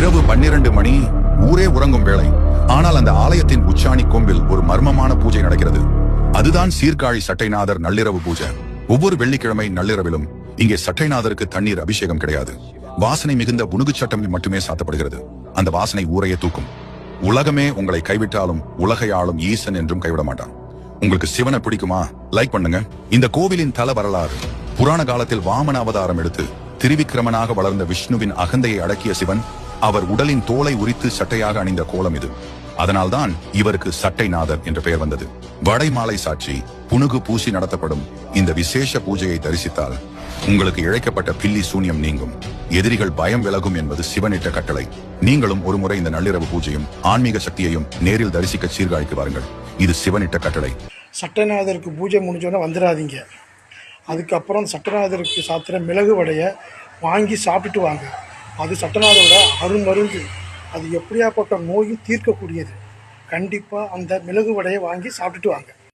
இரவு 12 மணி, ஊரே உறங்கும் வேளை. ஆனால் அந்த ஆலயத்தின் உச்சாணி கொம்பில் ஒரு மர்மமான பூஜை நடக்கிறது. அதுதான் சீர்காழி சட்டைநாதர் நள்ளிரவு பூஜை. ஒவ்வொரு வெள்ளிக்கிழமை நள்ளிரவிலும் இங்கே சட்டைநாதருக்கு தண்ணீர் அபிஷேகம் கிடையாது. வாசனை மிகுந்த புனுகு சட்டம் மட்டுமே சாத்தப்படுகிறது. அந்த வாசனை ஊரையே தூக்கும். உலகமே உங்களை கைவிட்டாலும் உலகையாளும் ஈசன் என்றும் கைவிட மாட்டான். உங்களுக்கு சிவனை பிடிக்குமா? லைக் பண்ணுங்க. இந்த கோவிலின் தல வரலாறு. புராண காலத்தில் வாமன அவதாரம் எடுத்து திரிவிக்கிரமனாக வளர்ந்த விஷ்ணுவின் அகந்தையை அடக்கிய சிவன் அவர் உடலின் தோலை உரித்து சட்டையாக அணிந்த கோலம் இது. அதனால்தான் இவருக்கு சட்டைநாதர் என்ற பெயர் வந்தது. வடை மாலை சாட்சி புனுகு பூசி நடத்தப்படும் இந்த விசேஷ பூஜையை தரிசித்தால் உங்களுக்கு இழைக்கப்பட்ட பில்லி சூன்யம் நீங்கும், எதிரிகள் பயம் விலகும் என்பது சிவனிட்ட கட்டளை. நீங்களும் ஒருமுறை இந்த நள்ளிரவு பூஜையும் ஆன்மீக சக்தியையும் நேரில் தரிசிக்க சீர்காழிக்கு வாருங்கள். இது சிவனிட்ட கட்டளை. சட்டைநாதருக்கு பூஜை முடிஞ்சோன்னா வந்துடாதீங்க. அதுக்கப்புறம் சட்டைநாதருக்கு சாத்திர மிளகு வடையை வாங்கி சாப்பிட்டு வாங்க. அது சட்டைநாதரோட அருமருந்து. அது எப்படியாப்பட்ட நோயும் தீர்க்கக்கூடியது. கண்டிப்பாக அந்த மிளகு வடையை வாங்கி சாப்பிட்டுட்டு வாங்க.